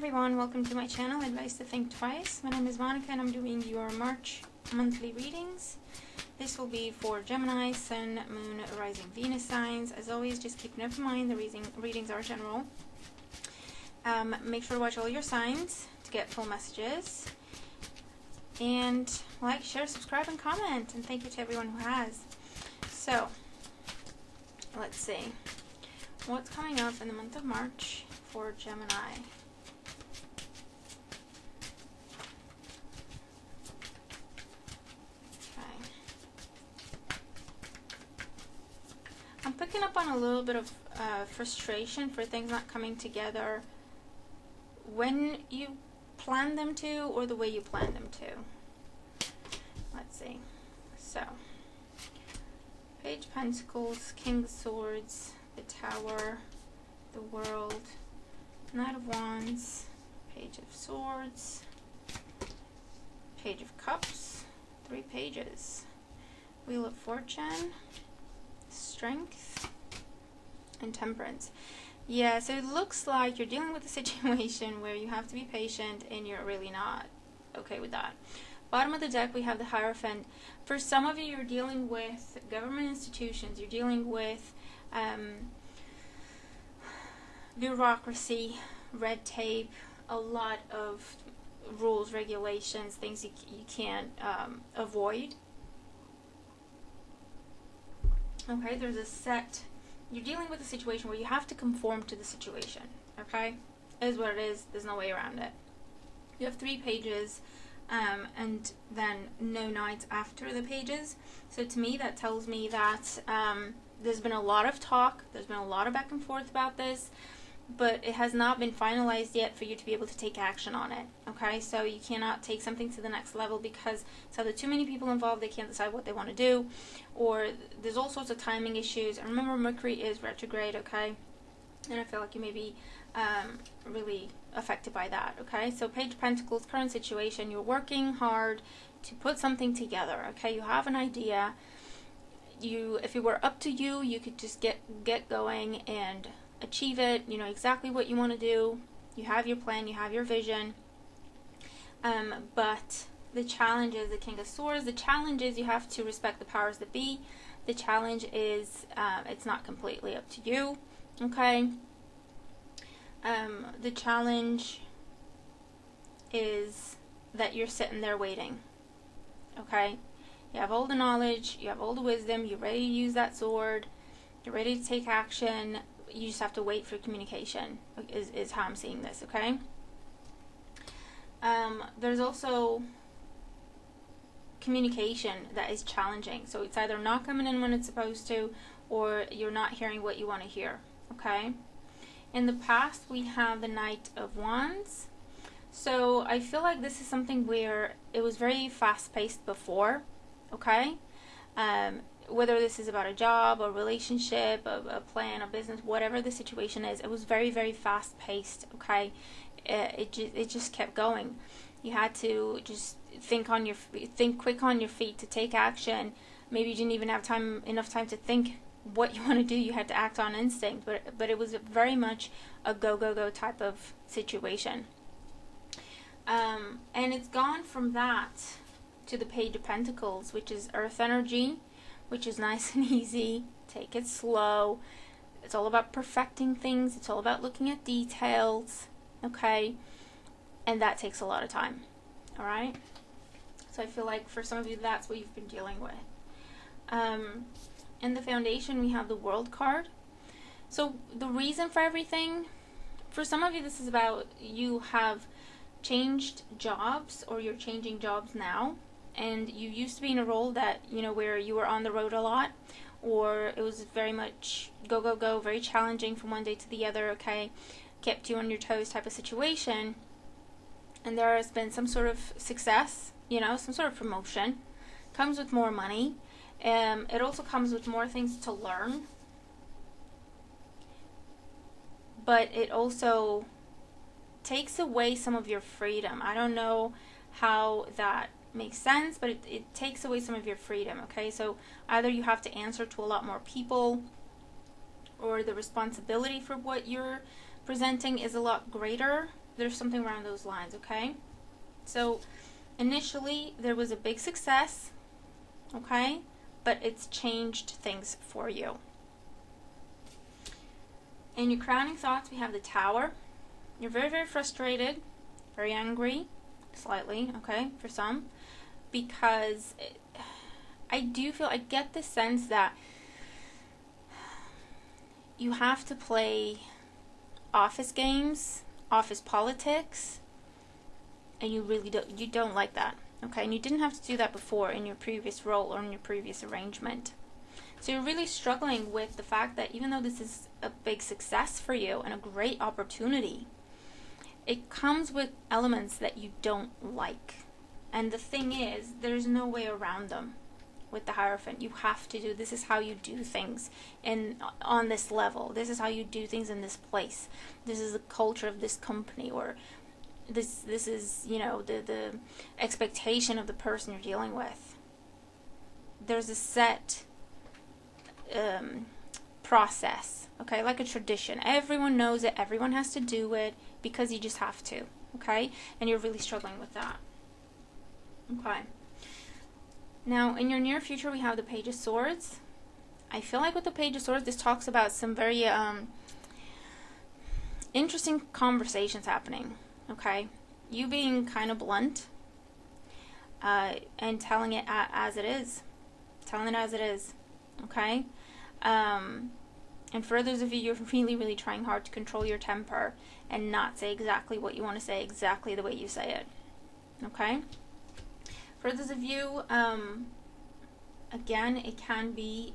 everyone, welcome to my channel, Advice to Think Twice. My name is Monica and I'm doing your March monthly readings. This will be for Gemini, Sun, Moon, Rising, Venus signs. As always, just keep in mind the readings are general. Make sure to watch all your signs to get full messages. And like, share, subscribe, and comment. And thank you to everyone who has. So, let's see. What's coming up in the month of March for Gemini? I'm picking up on a little bit of frustration for things not coming together when you plan them to or the way you plan them to. Let's see. So, Page of Pentacles, King of Swords, the Tower, the World, Knight of Wands, Page of Swords, Page of Cups, 3 pages, Wheel of Fortune, Strength, and Temperance. Yeah, so it looks like you're dealing with a situation where you have to be patient and you're really not okay with that. Bottom of the deck we have the Hierophant. For some of you, you're dealing with government institutions, you're dealing with bureaucracy, red tape, a lot of rules, regulations, things you can't avoid. Okay, there's a set, you're dealing with a situation where you have to conform to the situation, okay? It is what it is, there's no way around it. You have 3 pages, and then no knights after the pages. So to me, that tells me that there's been a lot of talk, there's been a lot of back and forth about this, but it has not been finalized yet for you to be able to take action on it, okay? So you cannot take something to the next level because it's either too many people involved, they can't decide what they want to do, or there's all sorts of timing issues. And remember, Mercury is retrograde, okay? And I feel like you may be really affected by that, okay? So Page of Pentacles, current situation, you're working hard to put something together, okay? You have an idea. If it were up to you, you could just get going and achieve it. You know exactly what you want to do. You have your plan, you have your vision. But the challenge is the King of Swords. The challenge is you have to respect the powers that be. The challenge is it's not completely up to you, okay? The challenge is that you're sitting there waiting, okay? You have all the knowledge, you have all the wisdom, you're ready to use that sword, you're ready to take action. You just have to wait for communication, is how I'm seeing this, okay? There's also communication that is challenging. So it's either not coming in when it's supposed to, or you're not hearing what you want to hear, okay? In the past, we have the Knight of Wands. So I feel like this is something where it was very fast-paced before, okay? Whether this is about a job, a relationship, a plan, a business, whatever the situation is, it was very, very fast-paced, okay? It just kept going. You had to just think quick on your feet to take action. Maybe you didn't even have enough time to think what you want to do. You had to act on instinct, but it was very much a go type of situation. And it's gone from that to the Page of Pentacles, which is Earth energy, which is nice and easy. Take it slow. It's all about perfecting things. It's all about looking at details, okay? And that takes a lot of time, all right? So I feel like for some of you, that's what you've been dealing with. In the Foundation, we have the World card. So the reason for everything, for some of you, this is about you have changed jobs, or you're changing jobs now. And you used to be in a role that, you know, where you were on the road a lot, or it was very much go, very challenging from one day to the other, okay, kept you on your toes type of situation, and there has been some sort of success, you know, some sort of promotion, comes with more money, it also comes with more things to learn, but it also takes away some of your freedom. I don't know how that makes sense, but it takes away some of your freedom, okay? So either you have to answer to a lot more people, or the responsibility for what you're presenting is a lot greater, There's something around those lines, okay? So initially there was a big success, okay? But it's changed things for you. In your crowning thoughts, we have the Tower. You're very, very frustrated, very angry, slightly, okay, for some, because I get the sense that you have to play office games, office politics, and you don't like that, okay? And you didn't have to do that before in your previous role or in your previous arrangement. So you're really struggling with the fact that even though this is a big success for you and a great opportunity, it comes with elements that you don't like. And the thing is, there's no way around them with the Hierophant. You have to do, this is how you do things on this level. This is how you do things in this place. This is the culture of this company, or this is, you know, the expectation of the person you're dealing with. There's a set process, okay, like a tradition. Everyone knows it, everyone has to do it because you just have to, okay? And you're really struggling with that. Okay. Now, in your near future, we have the Page of Swords. I feel like with the Page of Swords, this talks about some very interesting conversations happening, okay? You being kind of blunt and telling it as it is. Telling it as it is, okay? And for those of you, you're really, really trying hard to control your temper and not say exactly what you want to say exactly the way you say it, okay? For those of you, again, it can be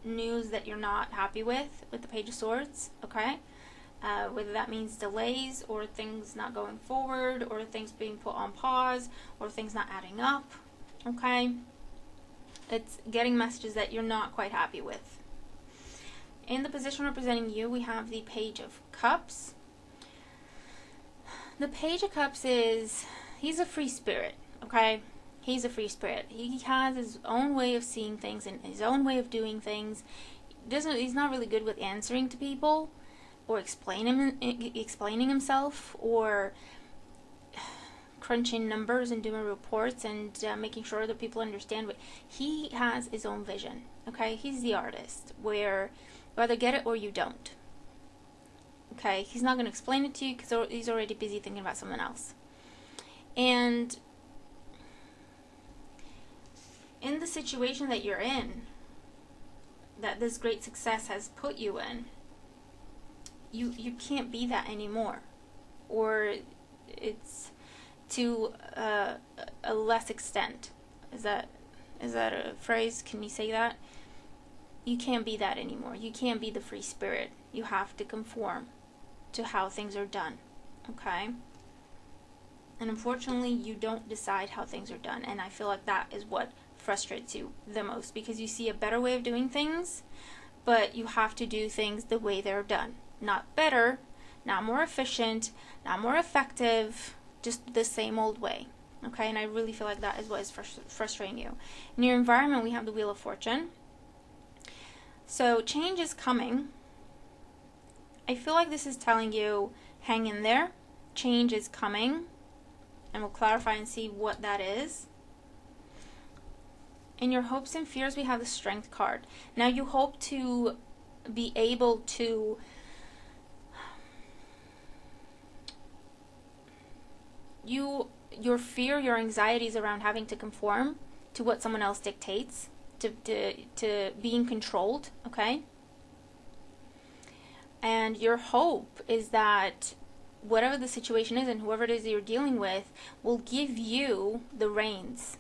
news that you're not happy with the Page of Swords, okay? Whether that means delays, or things not going forward, or things being put on pause, or things not adding up, okay? It's getting messages that you're not quite happy with. In the position representing you, we have the Page of Cups. The Page of Cups he's a free spirit, okay? He's a free spirit. He has his own way of seeing things and his own way of doing things. He's not really good with answering to people or explaining himself or crunching numbers and doing reports and making sure that people understand. But he has his own vision, okay? He's the artist, where you either get it or you don't. Okay, he's not going to explain it to you because he's already busy thinking about something else. And in the situation that you're in, that this great success has put you in, you can't be that anymore. Or it's to a less extent. Is that a phrase? Can you say that? You can't be that anymore. You can't be the free spirit. You have to conform to how things are done, okay? And unfortunately, you don't decide how things are done, and I feel like that is what frustrates you the most, because you see a better way of doing things, but you have to do things the way they're done. Not better, not more efficient, not more effective, just the same old way, okay? And I really feel like that is what is frustrating you. In your environment, we have the Wheel of Fortune. So change is coming. I feel like this is telling you, hang in there. Change is coming. And we'll clarify and see what that is. In your hopes and fears, we have the Strength card. Now you hope to be able to your fear, your anxieties around having to conform to what someone else dictates, to being controlled, okay? And your hope is that whatever the situation is and whoever it is that you're dealing with will give you the reins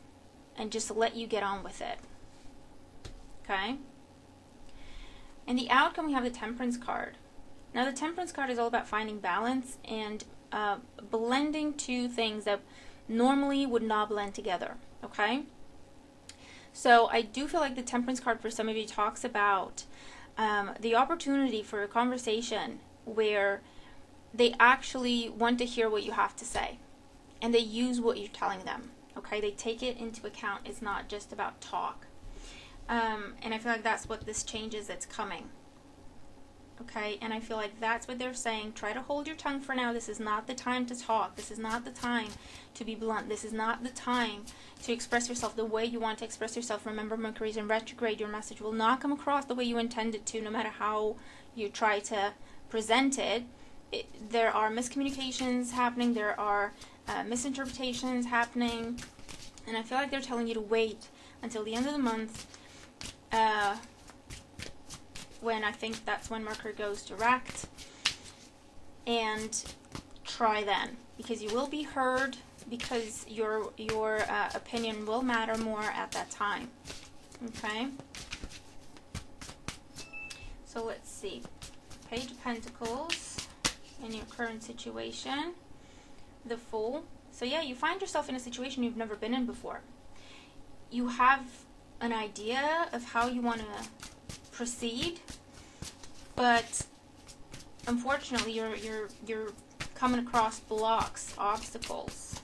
and just let you get on with it, okay? And the outcome, we have the Temperance card. Now the Temperance card is all about finding balance and blending two things that normally would not blend together, okay? So I do feel like the Temperance card for some of you talks about the opportunity for a conversation where they actually want to hear what you have to say, and they use what you're telling them, okay? They take it into account. It's not just about talk. And I feel like that's what this change is that's coming. okay? And I feel like that's what they're saying. Try to hold your tongue for now. This is not the time to talk. This is not the time to be blunt. This is not the time to express yourself the way you want to express yourself. Remember, Mercury's in retrograde. Your message will not come across the way you intend it to, no matter how you try to present it. There are miscommunications happening. There are misinterpretations happening. And I feel like they're telling you to wait until the end of the month, when I think that's when Mercury goes direct, and try then, because you will be heard, because your opinion will matter more at that time. Okay? So let's see. Page of Pentacles in your current situation. The Fool. So yeah, you find yourself in a situation you've never been in before. You have an idea of how you want to proceed, but unfortunately you're coming across blocks, obstacles.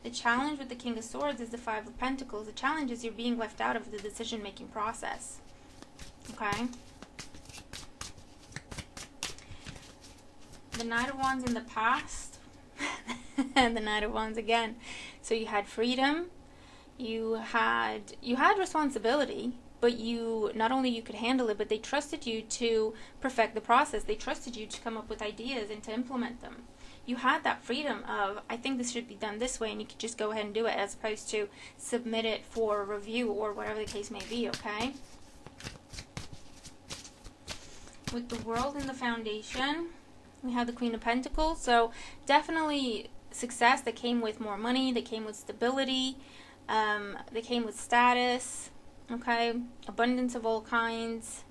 The challenge with the King of Swords is the Five of Pentacles. The challenge is you're being left out of the decision-making process. Okay? The Knight of Wands in the past and the Knight of Wands again. So you had freedom, you had responsibility, but you not only you could handle it, but they trusted you to perfect the process. They trusted you to come up with ideas and to implement them. You had that freedom of, I think this should be done this way, and you could just go ahead and do it, as opposed to submit it for review or whatever the case may be, okay? With the World in the Foundation, we have the Queen of Pentacles. So definitely success that came with more money, that came with stability, that came with status, okay? Abundance of all kinds.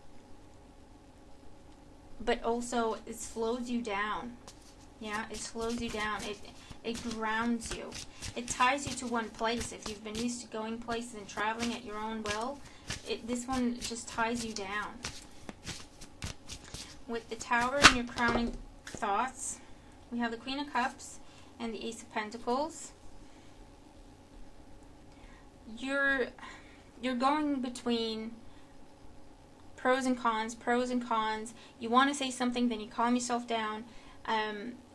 But also it slows you down. Yeah, it slows you down. It grounds you. It ties you to one place. If you've been used to going places and traveling at your own will, this one just ties you down. With the Tower in your crowning thoughts, we have the Queen of Cups and the Ace of Pentacles. You're going between pros and cons, pros and cons. You want to say something, then you calm yourself down.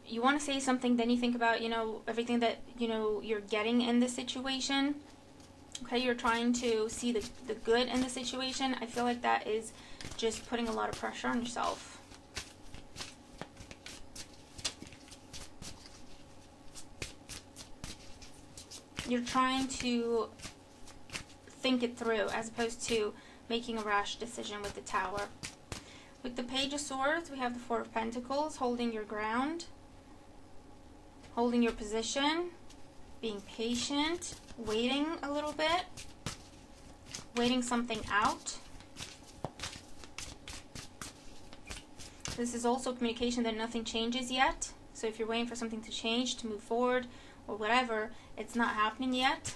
You want to say something, then you think about, everything that, you're getting in this situation. Okay, you're trying to see the good in the situation. I feel like that is just putting a lot of pressure on yourself. You're trying to think it through, as opposed to making a rash decision with the Tower. With the Page of Swords, we have the Four of Pentacles, holding your ground, holding your position, being patient, waiting a little bit, waiting something out. This is also communication that nothing changes yet. So if you're waiting for something to change, to move forward, or whatever, it's not happening yet.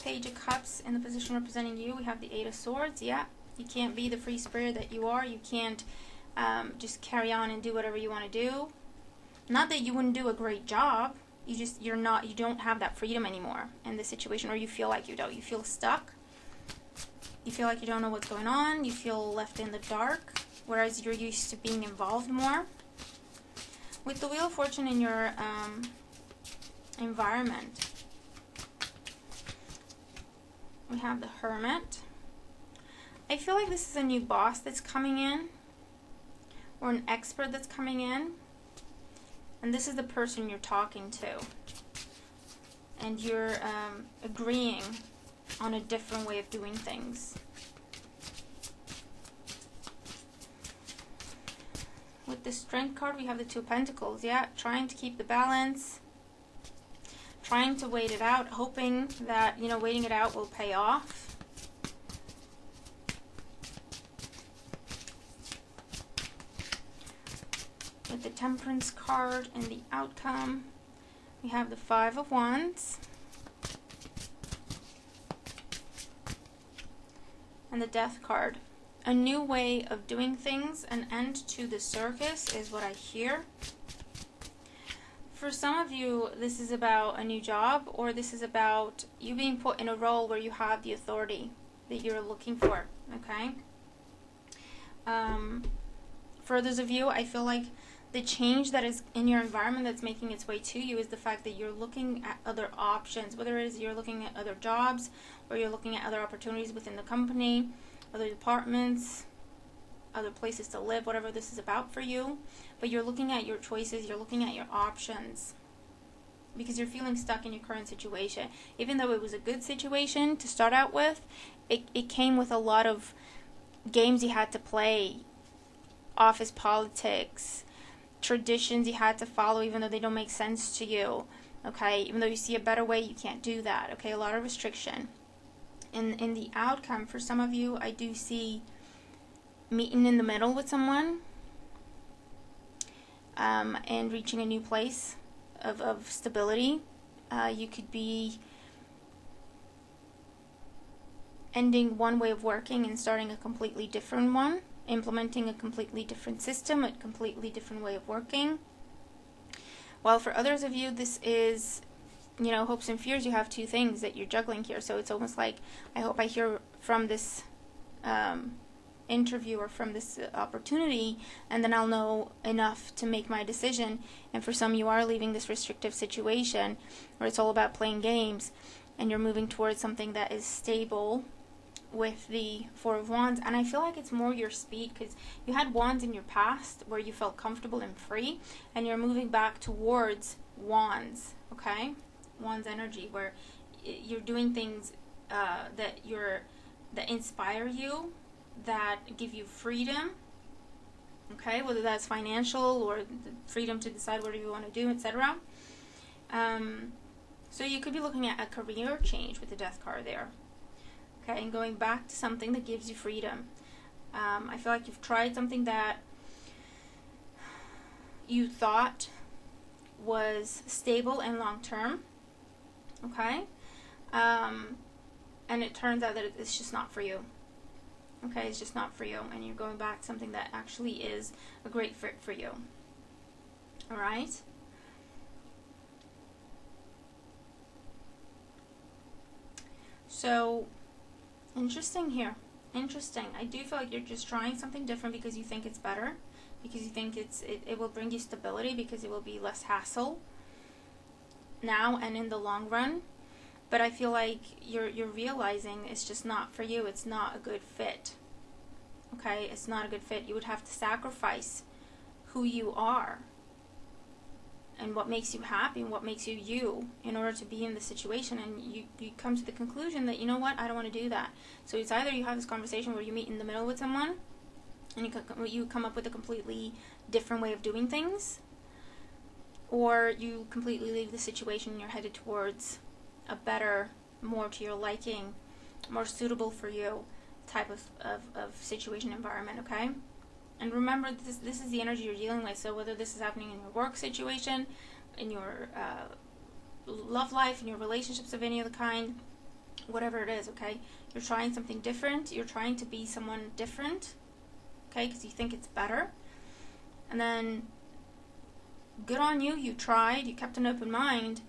Page of Cups in the position representing you, we have the Eight of Swords. Yeah, you can't be the free spirit that you are. You can't just carry on and do whatever you want to do. Not that you wouldn't do a great job. You don't have that freedom anymore in this situation, or you feel like you don't. You feel stuck. You feel like you don't know what's going on. You feel left in the dark, whereas you're used to being involved more. With the Wheel of Fortune in your environment, we have the Hermit. I feel like this is a new boss that's coming in, or an expert that's coming in, and this is the person you're talking to, and you're agreeing on a different way of doing things. With the Strength card, we have the Two of Pentacles. Yeah, trying to keep the balance, trying to wait it out, hoping that, waiting it out will pay off. With the Temperance card and the outcome, we have the Five of Wands and the Death card. A new way of doing things, an end to the circus is what I hear. For some of you, this is about a new job, or this is about you being put in a role where you have the authority that you're looking for, okay? For those of you, I feel like the change that is in your environment that's making its way to you is the fact that you're looking at other options, whether it is you're looking at other jobs or you're looking at other opportunities within the company, other departments, other places to live, whatever this is about for you. But you're looking at your choices, you're looking at your options, because you're feeling stuck in your current situation. Even though it was a good situation to start out with, it came with a lot of games you had to play, office politics, traditions you had to follow even though they don't make sense to you, okay? Even though you see a better way, you can't do that, okay? A lot of restriction. In the outcome, for some of you, I do see meeting in the middle with someone, and reaching a new place of stability. You could be ending one way of working and starting a completely different one, implementing a completely different system, a completely different way of working. While for others of you, this is, you know, hopes and fears. You have two things that you're juggling here. So it's almost like, I hope I hear from this interview or from this opportunity, and then I'll know enough to make my decision. And for some, you are leaving this restrictive situation where it's all about playing games, and you're moving towards something that is stable with the Four of Wands. And I feel like it's more your speed, because you had Wands in your past where you felt comfortable and free, and you're moving back towards Wands, okay? Wands energy, where you're doing things that inspire you, that give you freedom, okay? Whether that's financial or the freedom to decide whatever you want to do, etc. So you could be looking at a career change with the Death card there. Okay, and going back to something that gives you freedom. I feel like you've tried something that you thought was stable and long-term, okay? And it turns out that it's just not for you. Okay, it's just not for you, and you're going back to something that actually is a great fit for you. All right? So, interesting here. Interesting. I do feel like you're just trying something different because you think it's better, because you think it will bring you stability, because it will be less hassle now and in the long run. But I feel like you're realizing it's just not for you. It's not a good fit. Okay? It's not a good fit. You would have to sacrifice who you are and what makes you happy and what makes you you in order to be in the situation. And you come to the conclusion that, you know what, I don't want to do that. So it's either you have this conversation where you meet in the middle with someone and you come up with a completely different way of doing things, or you completely leave the situation and you're headed towards a better, more to your liking, more suitable for you type of situation, environment, okay? And remember, this is the energy you're dealing with. So whether this is happening in your work situation, in your love life, in your relationships of any other kind, whatever it is, okay? You're trying something different. You're trying to be someone different, okay? Because you think it's better. And then, good on you. You tried. You kept an open mind.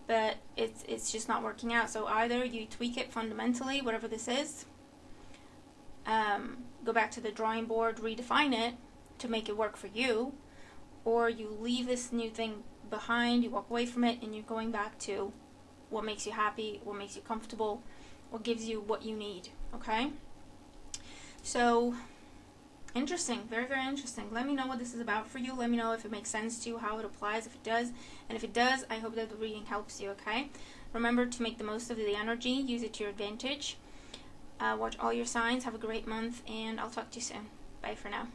But it's just not working out. So either you tweak it fundamentally, whatever this is, go back to the drawing board, redefine it to make it work for you, or you leave this new thing behind, you walk away from it, and you're going back to what makes you happy, what makes you comfortable, what gives you what you need, okay? So, interesting, very, very interesting. Let me know what this is about for you. Let me know if it makes sense to you, how it applies, if it does. And if it does, I hope that the reading helps you, okay? Remember to make the most of the energy, use it to your advantage. Watch all your signs, have a great month, and I'll talk to you soon. Bye for now.